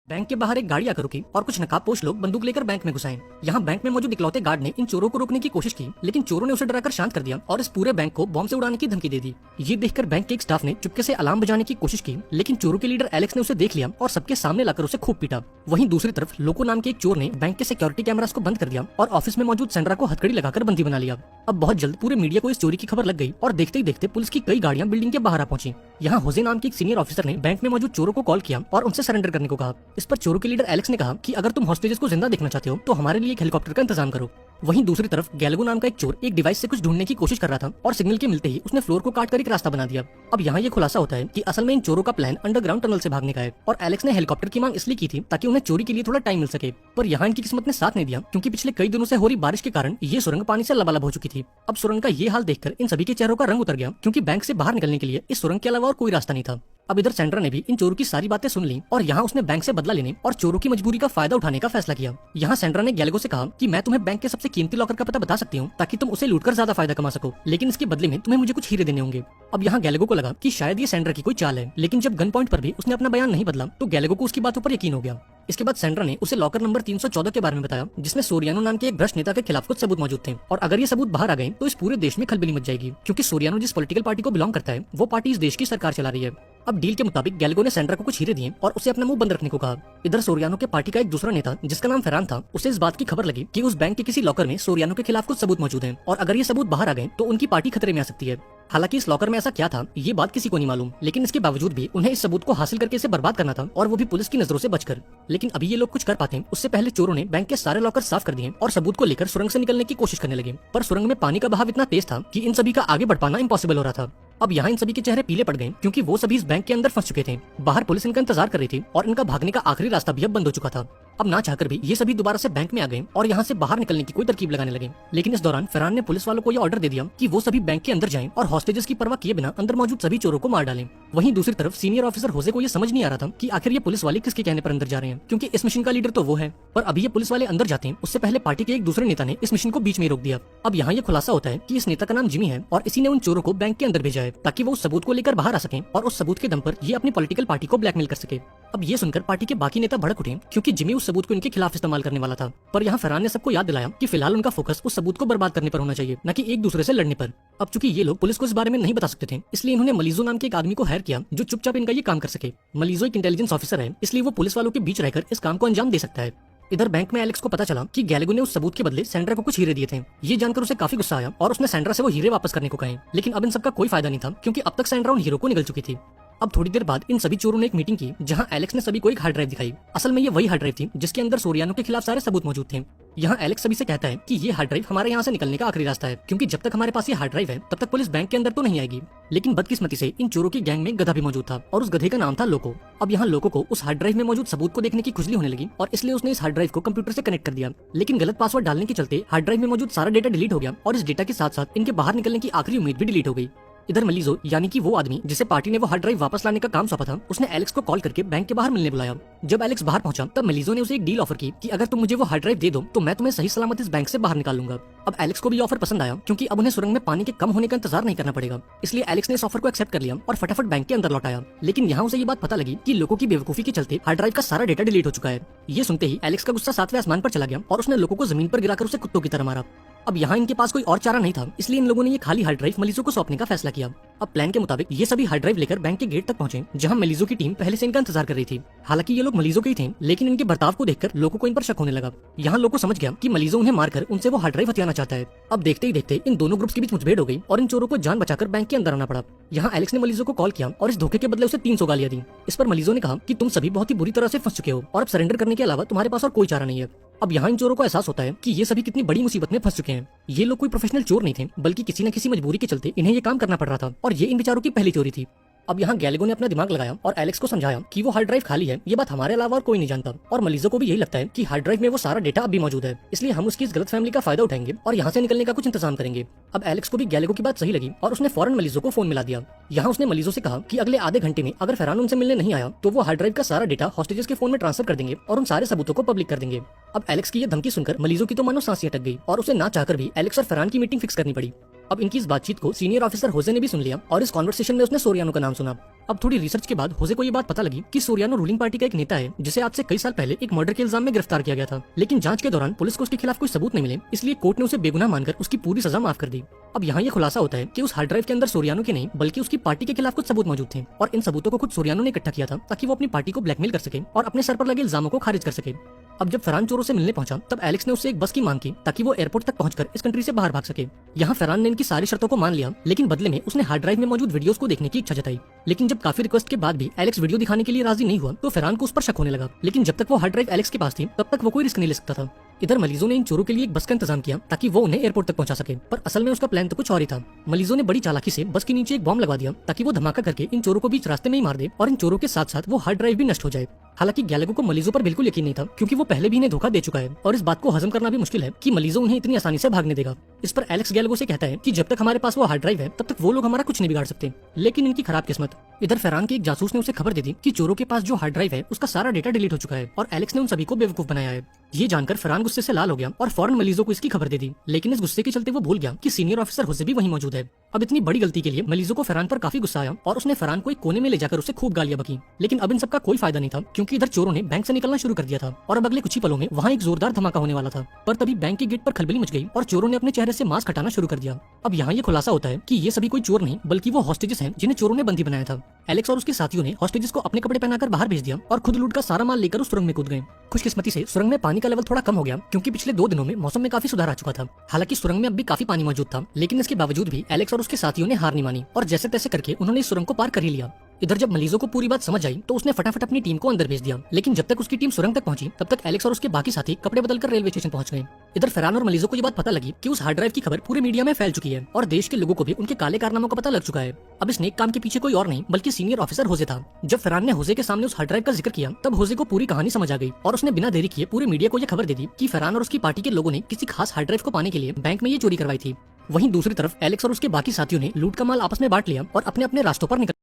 Bank के बाहर एक गाड़ी आकर रुकी और कुछ नकाबपोश लोग बंदूक लेकर बैंक में घुसाए। यहाँ बैंक में मौजूद इकलौते गार्ड ने इन चोरों को रोकने की कोशिश की, लेकिन चोरों ने उसे डराकर शांत कर दिया और इस पूरे बैंक को बॉम्ब से उड़ाने की धमकी दे दी। ये देखकर बैंक के एक स्टाफ ने चुपके से अलार्म बजाने की कोशिश की, लेकिन चोरों के लीडर एलेक्स ने उसे देख लिया और सबके सामने लाकर उसे खूब पीटा। वहीं दूसरी तरफ लोको नाम के एक चोर ने बैंक के सिक्योरिटी कैमरास को बंद कर दिया और ऑफिस में मौजूद सेंड्रा को हथकड़ी लगाकर बंदी बना लिया। अब बहुत जल्द पूरे मीडिया को इस चोरी की खबर लग गई और देखते ही देखते पुलिस की कई गाड़ियां बिल्डिंग के बाहर आ पहुंची। यहाँ होजे नाम के एक सीनियर ऑफिसर ने बैंक में मौजूद चोरों को कॉल किया और उनसे सरेंडर करने को कहा। इस पर चोरों के लीडर एलेक्स ने कहा कि अगर तुम हॉस्टेजेस को जिंदा देखना चाहते हो तो हमारे लिए एक हेलीकॉप्टर का इंतजाम करो। वहीं दूसरी तरफ गैलगो नाम का एक चोर एक डिवाइस से कुछ ढूंढने की कोशिश कर रहा था और सिग्नल के मिलते ही उसने फ्लोर को काटकर एक रास्ता बना दिया। अब यहाँ ये खुलासा होता है कि असल में इन चोरों का प्लान अंडरग्राउंड टनल से भागने का है और एलेक्स ने हेलीकॉप्टर की मांग इसलिए की थी ताकि उन्हें चोरी के लिए थोड़ा टाइम मिल सके। पर यहाँ इनकी किस्मत ने साथ नहीं दिया, क्योंकि पिछले कई दिनों से हो रही बारिश के कारण ये सुरंग पानी से लबालब हो चुकी थी। अब सुरंग का ये हाल देखकर इन सभी के चेहरों का रंग उतर गया, क्योंकि बैंक से बाहर निकलने के लिए इस सुरंग के अलावा और कोई रास्ता नहीं था। अब इधर सेंड्रा ने भी इन चोरों की सारी बातें सुन ली और यहाँ उसने बैंक से बदला लेने और चोरों की मजबूरी का फायदा उठाने का फैसला किया। यहाँ सेंड्रा ने गैलगो से कहा कि मैं तुम्हें बैंक के सबसे कीमती लॉकर का पता बता सकती हूँ ताकि तुम उसे लूटकर ज्यादा फायदा कमा सको, लेकिन इसके बदले में तुम्हें मुझे कुछ हीरे देने होंगे। अब यहाँ गैलगो को लगा कि शायद ये सेंड्रा की कोई चाल है, लेकिन जब गन पॉइंट पर भी उसने अपना बयान नहीं बदला तो गैलगो को उसकी बातों पर यकीन हो गया। इसके बाद सेंड्रा ने उसे लॉकर नंबर 314 के बारे में बताया, जिसमें सोरियानो नाम के एक भ्रष्ट नेता के खिलाफ कुछ सबूत मौजूद थे और अगर ये सबूत बाहर आ गए तो इस पूरे देश में खलबली मच जाएगी, क्योंकि सोरियानो जिस पॉलिटिकल पार्टी को बिलोंग करता है वो पार्टी इस देश की सरकार चला रही है। अब डील के मुताबिक गैलगो ने सेंड्रा को कुछ हीरे दिए और उसे अपना मुंह बंद रखने को कहा। इधर सोरियानो के पार्टी का एक दूसरा नेता जिसका नाम फरहान था, उसे इस बात की खबर लगी कि उस बैंक के किसी लॉकर में सोरियानो के खिलाफ कुछ सबूत मौजूद हैं और अगर ये सबूत बाहर आ गए तो उनकी पार्टी खतरे में आ सकती है। हालांकि इस लॉकर में ऐसा क्या था ये बात किसी को नहीं मालूम, लेकिन इसके बावजूद भी उन्हें इस सबूत को हासिल करके इसे बर्बाद करना था और वो भी पुलिस की नजरों से बचकर। लेकिन अभी ये लोग कुछ कर पाते उससे पहले चोरों ने बैंक के सारे लॉकर साफ कर दिए और सबूत को लेकर सुरंग से निकलने की कोशिश करने लगे। पर सुरंग में पानी का बहाव इतना तेज था कि इन सभी का आगे बढ़ पाना इम्पॉसिबल हो रहा था। अब यहाँ इन सभी के चेहरे पीले पड़ गए, क्योंकि वो सभी इस बैंक के अंदर फंस चुके थे। बाहर पुलिस इनका इंतजार कर रही थी और इनका भागने का आखिरी रास्ता भी अब बंद हो चुका था। अब ना चाहकर भी ये सभी दोबारा से बैंक में आ गए और यहाँ से बाहर निकलने की कोई तरकीब लगाने लगे। लेकिन इस दौरान फरहान ने पुलिस वालों को ये ऑर्डर दे दिया कि वो सभी बैंक के अंदर जाएं और हॉस्टेजेस की परवाह किए बिना अंदर मौजूद सभी चोरों को मार डालें। वहीं दूसरी तरफ सीनियर ऑफिसर होजे को ये समझ नहीं आ रहा था कि आखिर ये पुलिस वाले किसके कहने पर अंदर जा रहे हैं, क्योंकि इस मिशन का लीडर तो वो है। पर अभी ये पुलिस वाले अंदर जाते हैं उससे पहले पार्टी के एक दूसरे नेता ने इस मिशन को बीच में रोक दिया। अब यहाँ ये खुलासा होता है कि इस नेता का नाम जिमी है और इसी ने उन चोरों को बैंक के अंदर भेजा है ताकि वो उस सबूत को लेकर बाहर आ सकें और उस सबूत के दम पर ये अपनी पॉलिटिकल पार्टी को ब्लैकमेल कर सके। अब ये सुनकर पार्टी के बाकी नेता भड़क उठे, क्योंकि जिमी उस सबूत को इनके खिलाफ इस्तेमाल करने वाला था। पर यहाँ फरहान ने सबको याद दिलाया कि फिलहाल उनका फोकस उस सबूत को बर्बाद करने पर होना चाहिए, न कि एक दूसरे से लड़ने पर। अब चूंकि ये लोग पुलिस को इस बारे में नहीं बता सकते थे, इसलिए इन्होंने मलीजो नाम के एक आदमी को हायर किया जो चुपचाप इनका ये काम कर सके। मलीजो एक इंटेलिजेंस ऑफिसर है, इसलिए वो पुलिस वालों के बीच रहकर इस काम को अंजाम दे सकता है। इधर बैंक में एलेक्स को पता चला कि गैलगो ने उस सबूत के बदले सेंड्रा को कुछ हीरे दिए थे। ये जानकर उसे काफी गुस्सा आया और उसने सेंड्रा से वो हीरे वापस करने को कहे, लेकिन अब इन सबका कोई फायदा नहीं था, क्योंकि अब तक सेंड्रा उन हीरो को निकल चुकी थी। अब थोड़ी देर बाद इन सभी चोरों ने एक मीटिंग की जहां एलेक्स ने सभी को एक हार्ड ड्राइव दिखाई। असल में ये वही हार्ड ड्राइव थी जिसके अंदर सोरियानो के खिलाफ सारे सबूत मौजूद थे। यहाँ एलेक्स सभी से कहता है कि ये हार्ड ड्राइव हमारे यहाँ से निकलने का आखिरी रास्ता है, क्योंकि जब तक हमारे पास ये हार्ड ड्राइव है तब तक पुलिस बैंक के अंदर तो नहीं आएगी। लेकिन बदकिस्मती से इन चोरों की गैंग में गधा भी मौजूद था और उस गधे का नाम था लोको। अब यहाँ लोको को उस हार्ड ड्राइव में मौजूद सबूत को देखने की खुजली होने लगी और इसलिए उसने इस हार्ड ड्राइव को कंप्यूटर से कनेक्ट कर दिया, लेकिन गलत पासवर्ड डालने के चलते हार्ड ड्राइव में मौजूद सारा डेटा डिलीट हो गया और इस डेटा के साथ साथ इनके बाहर निकलने की आखिरी उम्मीद भी डिलीट हो गई। इधर मलीजो यानी कि वो आदमी जिसे पार्टी ने वो हार्ड ड्राइव वापस लाने का काम सौंपा था, उसने एलेक्स को कॉल करके बैंक के बाहर मिलने बुलाया। जब एलेक्स बाहर पहुंचा तब मलीजो ने उसे एक डील ऑफर की कि अगर तुम मुझे वो हार्ड ड्राइव दे दो तो मैं तुम्हें सही सलामत इस बैंक से बाहर निकाल लूंगा। अब एलेक्स को भी ऑफर पसंद आया, क्योंकि अब उन्हें सुरंग में पानी के कम होने का इंतजार नहीं करना पड़ेगा, इसलिए एलेक्स ने इस ऑफर को एक्सेप्ट कर लिया और फटाफट बैंक के अंदर लौट आया। लेकिन यहाँ उसे ये बात पता लगी कि लोगों की बेवकूफी के चलते हार्ड ड्राइव का सारा डेटा डिलीट हो चुका है। ये सुनते ही एलेक्स का गुस्सा 7वें आसमान पर चला गया और उसने लोगों को जमीन पर गिराकर उसे कुत्तों की तरह मारा। अब यहाँ इनके पास कोई और चारा नहीं था, इसलिए इन लोगों ने ये खाली हार्ड ड्राइव मलीजो को सौंपने का फैसला किया। अब प्लान के मुताबिक ये सभी हार्ड ड्राइव लेकर बैंक के गेट तक पहुंचे, जहाँ मलीजो की टीम पहले से इनका इंतजार कर रही थी। हालांकि ये लोग मलीजो के ही थे, लेकिन इनके बर्ताव को देखकर लोगों को इन पर शक होने लगा। यहाँ लोगों समझ गया कि मलीजो उन्हें मारकर उनसे वो हार्ड ड्राइव हथियाना चाहता है। अब देखते ही देखते इन दोनों ग्रुप्स के बीच मुठभेड़ हो गई और इन चोरों को जान बचाकर बैंक के अंदर आना पड़ा। यहाँ एलेक्स ने मलीजो को कॉल किया और इस धोखे के बदले उसे 300 गालियां दी। इस पर मलीजो ने कहा कि तुम सभी बहुत ही बुरी तरह से फंस चुके हो और अब सरेंडर करने के अलावा तुम्हारे पास और कोई चारा नहीं है। अब यहाँ इन चोरों को एहसास होता है कि ये सभी कितनी बड़ी मुसीबत में फंस चुके हैं। ये लोग कोई प्रोफेशनल चोर नहीं थे, बल्कि किसी न किसी मजबूरी के चलते इन्हें ये काम करना पड़ रहा था और ये इन बेचारों की पहली चोरी थी। अब यहाँ गैलगो ने अपना दिमाग लगाया और एलेक्स को समझाया कि वो हार्ड ड्राइव खाली है, ये बात हमारे अलावा और कोई नहीं जानता। और मलीजो को भी यही लगता है कि हार्ड ड्राइव में वो सारा डेटा अब भी मौजूद है, इसलिए हम उसकी इस गलत फैमिली का फायदा उठाएंगे और यहाँ से निकलने का कुछ इंतजाम करेंगे। अब एलेक्स को भी गैलगो की बात सही लगी और उसने फौरन मलीजो को फोन मिला दिया। यहाँ उसने मलीजो से कहा कि अगले आधे घंटे में अगर फरहान उनसे मिलने नहीं आया तो वो हार्ड ड्राइव का सारा डेटा हॉस्टेजेस के फोन में ट्रांसफर कर देंगे और उन सारे सबूतों को पब्लिक कर देंगे। अब एलेक्स की ये धमकी सुनकर मलीजो की तो मानो सांसें अटक गई और उसे ना चाहकर भी एलेक्स और फरहान की मीटिंग फिक्स करनी पड़ी। अब इनकी इस बातचीत को सीनियर ऑफिसर होजे ने भी सुन लिया और इस कॉन्वर्सेशन में उसने सोरियानो का नाम सुना। अब थोड़ी रिसर्च के बाद होजे को ये बात पता लगी कि सोरियानो रूलिंग पार्टी का एक नेता है जिसे आज से कई साल पहले एक मर्डर के इल्जाम में गिरफ्तार किया गया था, लेकिन जांच के दौरान पुलिस को उसके खिलाफ कोई सबूत नहीं मिले, इसलिए कोर्ट ने उसे बेगुनाह मानकर उसकी पूरी सजा माफ कर दी। अब यहाँ ये खुलासा होता है कि उस हार्ड ड्राइव के अंदर सोरियानो के नहीं बल्कि उसकी पार्टी के खिलाफ कुछ सबूत मौजूद थे और इन सबूतों को खुद सोरियानो ने इकट्ठा किया था ताकि वो अपनी पार्टी को ब्लैकमेल कर सके और अपने सर पर लगे इल्जामों को खारिज कर सके। अब जब फरहान चोरों से मिलने पहुंचा तब एलेक्स ने उससे एक बस की मांग की ताकि वो एयरपोर्ट तक पहुंचकर इस कंट्री से बाहर भाग सके। यहाँ फरहान ने इनकी सारी शर्तों को मान लिया, लेकिन बदले में उसने हार्ड ड्राइव में मौजूद वीडियोस को देखने की इच्छा जताई। लेकिन जब काफी रिक्वेस्ट के बाद भी एलेक्स वीडियो दिखाने के लिए राजी नहीं हुआ तो फरहान को उस पर शक होने लगा, लेकिन जब तक वो हार्ड ड्राइव एलेक्स के पास थी तब तक वो कोई रिस्क नहीं ले सकता था। इधर मलीजो ने इन चोरों के लिए एक बस का इंतजाम किया ताकि वो उन्हें एयरपोर्ट तक पहुंचा सके, पर असल में उसका प्लान तो कुछ और ही था। मलीजो ने बड़ी चालाकी से बस के नीचे एक बॉम्ब लगवा दिया ताकि वो धमाका करके इन चोरों को बीच रास्ते में ही मार दे और इन चोरों के साथ साथ वो हार्ड ड्राइव भी नष्ट हो जाए। हालांकि गैलेगो को मलीजो पर बिल्कुल यकीन नहीं था क्योंकि वो पहले भी इन्हें धोखा दे चुका है और इस बात को हजम करना भी मुश्किल है कि मलीजो उन्हें इतनी आसानी से भागने देगा। इस पर एलेक्स गैलेगो से कहता है कि जब तक हमारे पास वो हार्ड ड्राइव है तब तक वो लोग हमारा कुछ नहीं बिगाड़ सकते, लेकिन इनकी खराब किस्मत। इधर फरहान के एक जासूस ने उसे खबर दे दी कि चोरों के पास जो हार्ड ड्राइव है उसका सारा डेटा डिलीट हो चुका है और एलेक्स ने उन सभी को बेवकूफ बनाया है। ये जानकर फरहान गुस्से से लाल हो गया और फौरन मलीजो को इसकी खबर दे दी, लेकिन इस गुस्से के चलते वो भूल गया कि सीनियर ऑफिसर होजे भी वहीं मौजूद है। अब इतनी बड़ी गलती के लिए मलीजो को फरहान पर काफी गुस्सा आया और उसने फरहान को एक कोने में ले जाकर उसे खूब गालियां बकी, लेकिन अब इन सबका कोई फायदा नहीं था क्योंकि इधर चोरों ने बैंक से निकलना शुरू कर दिया था और अब अगले कुछ ही पलों में वहाँ एक जोरदार धमाका होने वाला था। पर तभी बैंक के गेट पर खलबली मच गई और चोरों ने अपने चेहरे से मास्क हटाना शुरू कर दिया। अब यहाँ ये खुलासा होता है कि ये सभी कोई चोर नहीं बल्कि वो हॉस्टेजेस हैं जिन्हें चोरों ने बंदी बनाया था। एलेक्स और उसके साथियों ने हॉस्टेजेस को अपने कपड़े पहनाकर बाहर भेज दिया और खुद लूट का सारा माल लेकर उस सुरंग में कूद गए। खुशकिस्मती से सुरंग में पानी का लेवल थोड़ा कम हो गया क्योंकि पिछले 2 दिनों में मौसम में काफी सुधार आ चुका था। हालांकि सुरंग में अब भी काफी पानी मौजूद था, लेकिन इसके बावजूद भी एलेक्स और उसके साथियों ने हार नहीं मानी और जैसे तैसे करके उन्होंने इस सुरंग को पार कर ही लिया। इधर जब मलीजो को पूरी बात समझ आई तो उसने फटाफट अपनी टीम को अंदर भेज दिया, लेकिन जब तक उसकी टीम सुरंग तक पहुंची तब तक एलेक्स और उसके बाकी साथी कपड़े बदलकर रेलवे स्टेशन पहुंच गए। इधर फरहान और मलीजो को ये बात पता लगी कि उस हार्ड ड्राइव की खबर पूरे मीडिया में फैल चुकी है और देश के लोगों को भी उनके काले कारनामों का पता लग चुका है। अब इस नेक काम के पीछे कोई और नहीं बल्कि सीनियर ऑफिसर होजे था। जब फरहान ने होजे के सामने उस हार्ड ड्राइव का जिक्र किया तब होजे को पूरी कहानी समझ आ गई और उसने बिना देरी किए पूरे मीडिया को यह खबर दे दी कि फरहान और उसकी पार्टी के लोगों ने किसी खास हार्ड ड्राइव को पाने के लिए बैंक में ये चोरी करवाई थी। वहीं दूसरी तरफ एलेक्स और उसके बाकी साथियों ने लूट का माल आपस में बांट लिया और अपने अपने रास्तों पर निकल